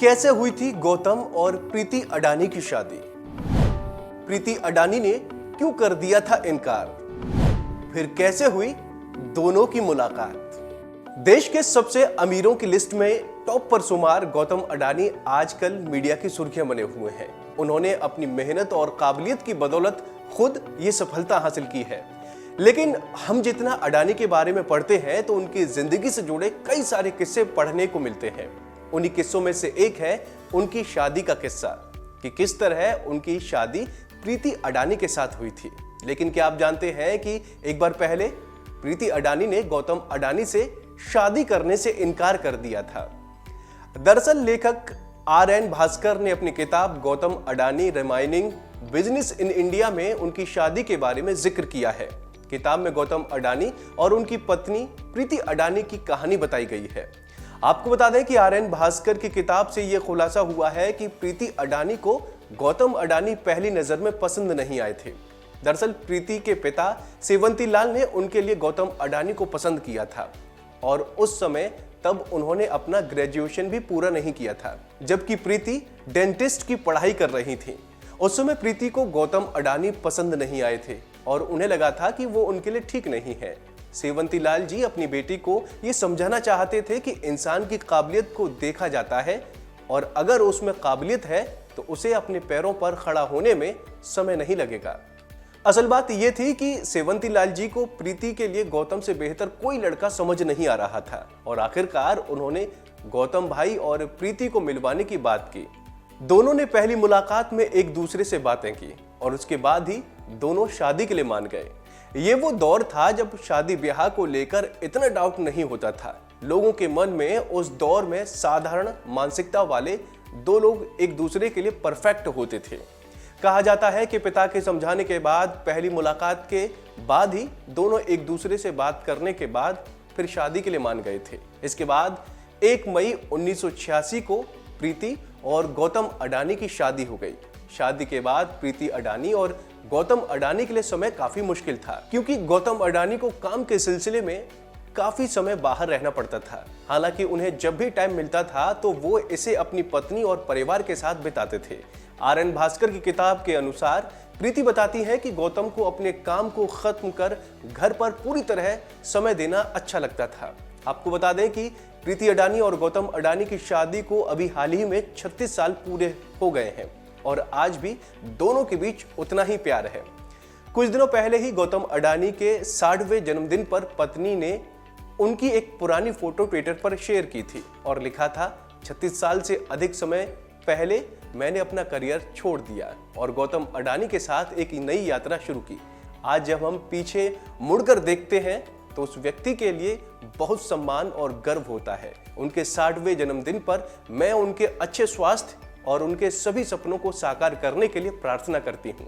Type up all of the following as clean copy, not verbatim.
कैसे हुई थी गौतम और प्रीति अडानी की शादी? प्रीति अडानी ने क्यों कर दिया था इनकार? फिर कैसे हुई दोनों की मुलाकात? देश के सबसे अमीरों की लिस्ट में टॉप पर शुमार गौतम अडानी आजकल मीडिया की सुर्खियां बने हुए हैं। उन्होंने अपनी मेहनत और काबिलियत की बदौलत खुद ये सफलता हासिल की है। लेकिन हम जितना अडानी के बारे में पढ़ते हैं तो उनकी जिंदगी से जुड़े कई सारे किस्से पढ़ने को मिलते हैं। उन्हीं किस्सों में से एक है उनकी शादी का किस्सा कि किस तरह उनकी शादी प्रीति अडानी के साथ हुई थी। लेकिन क्या आप जानते हैं कि एक बार पहले प्रीति अडानी ने गौतम अडानी से शादी करने से इनकार कर दिया था। दरअसल लेखक RN भास्कर ने अपनी किताब Gautam Adani remaining business in India में उनकी शादी के बारे में जिक्र किया है। किताब में गौतम अडानी और उनकी पत्नी प्रीति अडानी की कहानी बताई गई है। आपको बता दें कि RN भास्कर की किताब से यह खुलासा हुआ है कि प्रीति अडानी को गौतम अडानी पहली नजर में पसंद नहीं आए थे। दरअसल प्रीति के पिता सेवंती लाल ने उनके लिए गौतम अडानी को पसंद किया था और उस समय तब उन्होंने अपना ग्रेजुएशन भी पूरा नहीं किया था, जबकि प्रीति डेंटिस्ट की पढ़ाई कर रही थी। उस समय प्रीति को गौतम अडानी पसंद नहीं आए थे और उन्हें लगा था कि वो उनके लिए ठीक नहीं है। सेवंती लाल जी अपनी बेटी को ये समझाना चाहते थे कि इंसान की काबिलियत को देखा जाता है और अगर उसमें काबिलियत है तो उसे अपने पैरों पर खड़ा होने में समय नहीं लगेगा। असल बात यह थी कि सेवंती लाल जी को प्रीति के लिए गौतम से बेहतर कोई लड़का समझ नहीं आ रहा था और आखिरकार उन्होंने गौतम भाई और प्रीति को मिलवाने की बात की। दोनों ने पहली मुलाकात में एक दूसरे से बातें की और उसके बाद ही दोनों शादी के लिए मान गए। ये वो दौर था जब शादी ब्याह को लेकर इतना डाउट नहीं होता था। लोगों के मन में उस दौर में साधारण मानसिकता वाले दो लोग एक दूसरे के लिए परफेक्ट होते थे। कहा जाता है कि पिता के समझाने के बाद पहली मुलाकात के बाद ही दोनों एक दूसरे से बात करने के बाद फिर शादी के लिए मान गए थे। इसके बाद 1 मई 1986 को प्रीति और गौतम अडानी की शादी हो गई। शादी के बाद प्रीति अडानी और गौतम अडानी के लिए समय काफी मुश्किल था, क्योंकि गौतम अडानी को काम के सिलसिले में काफी समय बाहर रहना पड़ता था। हालांकि उन्हें जब भी टाइम मिलता था तो वो इसे अपनी पत्नी और परिवार के साथ बिताते थे। RN भास्कर की किताब के अनुसार प्रीति बताती है कि गौतम को अपने काम को खत्म कर घर पर पूरी तरह समय देना अच्छा लगता था। आपको बता दें कि प्रीति अडानी और गौतम अडानी की शादी को अभी हाल ही में 36 साल पूरे हो गए हैं और आज भी दोनों के बीच उतना ही प्यार है। कुछ दिनों पहले ही गौतम अडानी के 60वें जन्मदिन पर पत्नी ने उनकी एक पुरानी फोटो ट्विटर पर शेयर की थी और लिखा था, 36 साल से अधिक समय पहले मैंने अपना करियर छोड़ दिया और गौतम अडानी के साथ एक नई यात्रा शुरू की। आज जब हम पीछे मुड़कर देखते हैं तो उस व्यक्ति के लिए बहुत सम्मान और गर्व होता है। उनके 60वें जन्मदिन पर मैं उनके अच्छे स्वास्थ्य और उनके सभी सपनों को साकार करने के लिए प्रार्थना करती हूँ।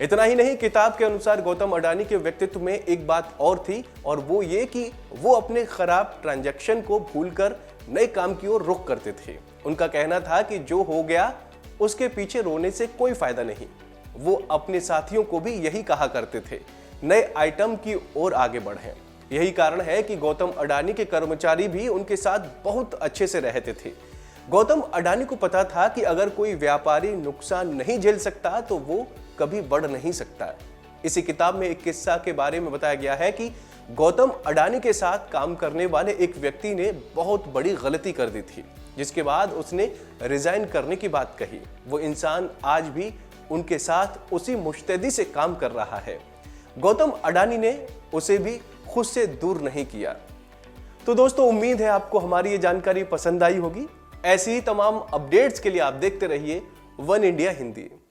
इतना ही नहीं, किताब के अनुसार गौतम अडानी के व्यक्तित्व में एक बात और थी और वो ये कि वो अपने खराब ट्रांजैक्शन को भूलकर नए काम की ओर रुख करते थे। उनका कहना था कि जो हो गया उसके पीछे रोने से कोई फायदा नहीं। वो अपने साथियों को भी यही कहा करते थे, नए आइटम की ओर आगे बढ़ें। यही कारण है कि गौतम अडानी के कर्मचारी भी उनके साथ बहुत अच्छे से रहते थे। गौतम अडानी को पता था कि अगर कोई व्यापारी नुकसान नहीं झेल सकता तो वो कभी बढ़ नहीं सकता। इसी किताब में एक किस्सा के बारे में बताया गया है कि गौतम अडानी के साथ काम करने वाले एक व्यक्ति ने बहुत बड़ी गलती कर दी थी, जिसके बाद उसने रिजाइन करने की बात कही। वो इंसान आज भी उनके साथ उसी मुस्तैदी से काम कर रहा है। गौतम अडानी ने उसे भी खुद से दूर नहीं किया। तो दोस्तों, उम्मीद है आपको हमारी ये जानकारी पसंद आई होगी। ऐसी ही तमाम अपडेट्स के लिए आप देखते रहिए वन इंडिया हिंदी।